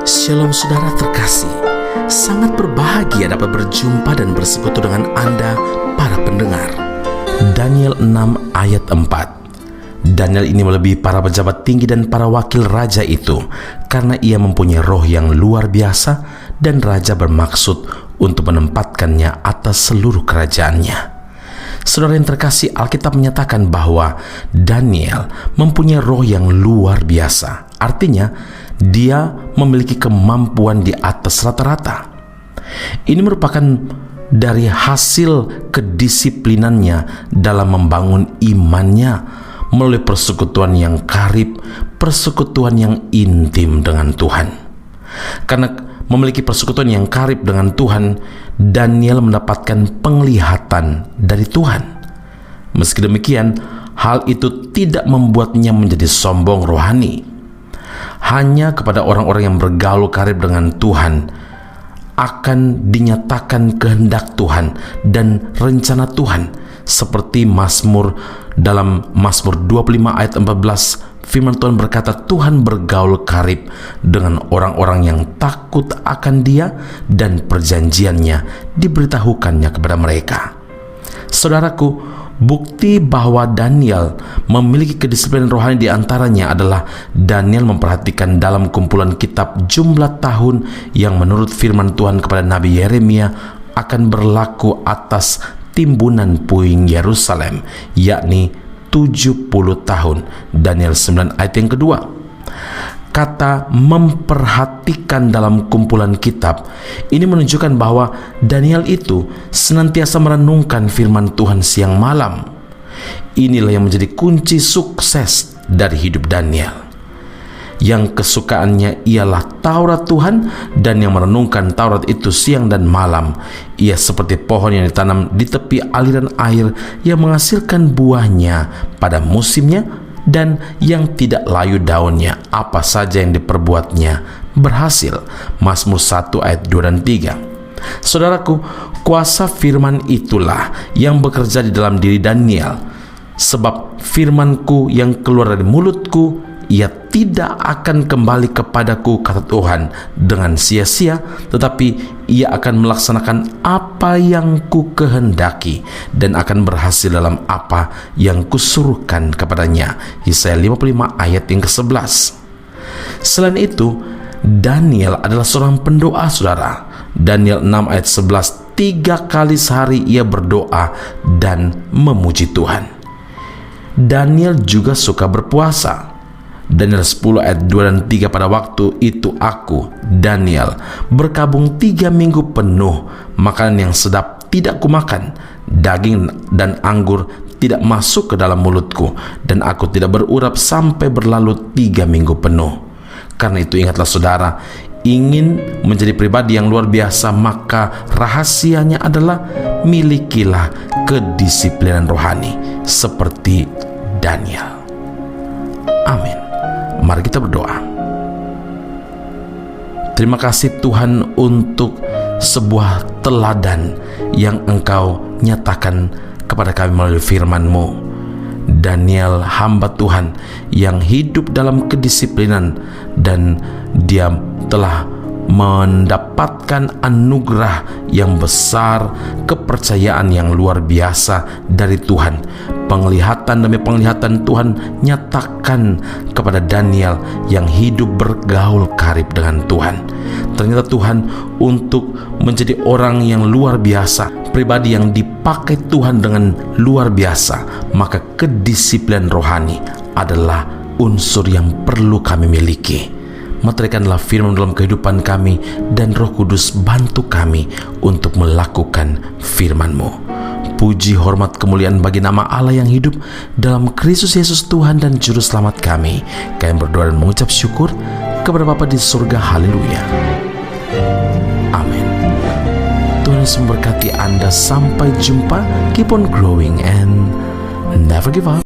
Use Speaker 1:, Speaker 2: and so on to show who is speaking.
Speaker 1: Shalom saudara terkasih, sangat berbahagia dapat berjumpa dan bersekutu dengan Anda para pendengar. Daniel 6 ayat 4. Daniel ini melebihi para pejabat tinggi dan para wakil raja itu karena ia mempunyai roh yang luar biasa dan raja bermaksud untuk menempatkannya atas seluruh kerajaannya. Saudara yang terkasih, Alkitab menyatakan bahwa Daniel mempunyai roh yang luar biasa. Artinya, dia memiliki kemampuan di atas rata-rata. Ini merupakan dari hasil kedisiplinannya dalam membangun imannya melalui persekutuan yang karib, persekutuan yang intim dengan Tuhan. Karena memiliki persekutuan yang karib dengan Tuhan, Daniel mendapatkan penglihatan dari Tuhan. Meski demikian, hal itu tidak membuatnya menjadi sombong rohani. Hanya kepada orang-orang yang bergaul karib dengan Tuhan akan dinyatakan kehendak Tuhan dan rencana Tuhan, seperti dalam Mazmur 25 ayat 14. Firman Tuhan berkata, Tuhan bergaul karib dengan orang-orang yang takut akan Dia dan perjanjiannya diberitahukannya kepada mereka. Saudaraku, bukti bahwa Daniel memiliki kedisiplinan rohani di antaranya adalah Daniel memperhatikan dalam kumpulan kitab jumlah tahun yang menurut firman Tuhan kepada Nabi Yeremia akan berlaku atas timbunan puing Yerusalem, yakni 70 tahun. Daniel 9 ayat yang kedua. Kata memperhatikan dalam kumpulan kitab ini menunjukkan bahwa Daniel itu senantiasa merenungkan firman Tuhan siang malam. Inilah yang menjadi kunci sukses dari hidup Daniel, yang kesukaannya ialah Taurat Tuhan dan yang merenungkan Taurat itu siang dan malam. Ia seperti pohon yang ditanam di tepi aliran air yang menghasilkan buahnya pada musimnya dan yang tidak layu daunnya. Apa saja yang diperbuatnya berhasil. Mazmur 1 ayat 2 dan 3. Saudaraku, kuasa firman itulah yang bekerja di dalam diri Daniel. Sebab firmanku yang keluar dari mulutku, ia tidak akan kembali kepadaku, kata Tuhan, dengan sia-sia, tetapi ia akan melaksanakan apa yang ku kehendaki dan akan berhasil dalam apa yang kusuruhkan kepadanya. Yesaya 55 ayat yang ke-11. Selain itu, Daniel adalah seorang pendoa, saudara. Daniel 6 ayat 11, 3 kali sehari ia berdoa dan memuji Tuhan. Daniel juga suka berpuasa. Daniel 10 ayat 2 dan 3, pada waktu itu aku, Daniel, berkabung 3 minggu penuh, makanan yang sedap tidak kumakan, daging dan anggur tidak masuk ke dalam mulutku, dan aku tidak berurap sampai berlalu 3 minggu penuh. Karena itu ingatlah saudara, ingin menjadi pribadi yang luar biasa, maka rahasianya adalah milikilah kedisiplinan rohani seperti Daniel. Amin. Mari kita berdoa. Terima kasih Tuhan untuk sebuah teladan yang Engkau nyatakan kepada kami melalui firman-Mu. Daniel, hamba Tuhan yang hidup dalam kedisiplinan, dan dia telah mendapatkan anugerah yang besar, kepercayaan yang luar biasa dari Tuhan. Penglihatan demi penglihatan Tuhan nyatakan kepada Daniel yang hidup bergaul karib dengan Tuhan. Ternyata Tuhan untuk menjadi orang yang luar biasa, pribadi yang dipakai Tuhan dengan luar biasa, maka kedisiplinan rohani adalah unsur yang perlu kami miliki. Meteraikanlah firman dalam kehidupan kami, dan Roh Kudus bantu kami untuk melakukan firman-Mu. Puji, hormat, kemuliaan bagi nama Allah yang hidup dalam Kristus Yesus Tuhan dan Juru Selamat kami. Kami berdoa dan mengucap syukur kepada Bapa di surga. Haleluya. Amin. Tuhan Yesus memberkati Anda. Sampai jumpa. Keep on growing and never give up.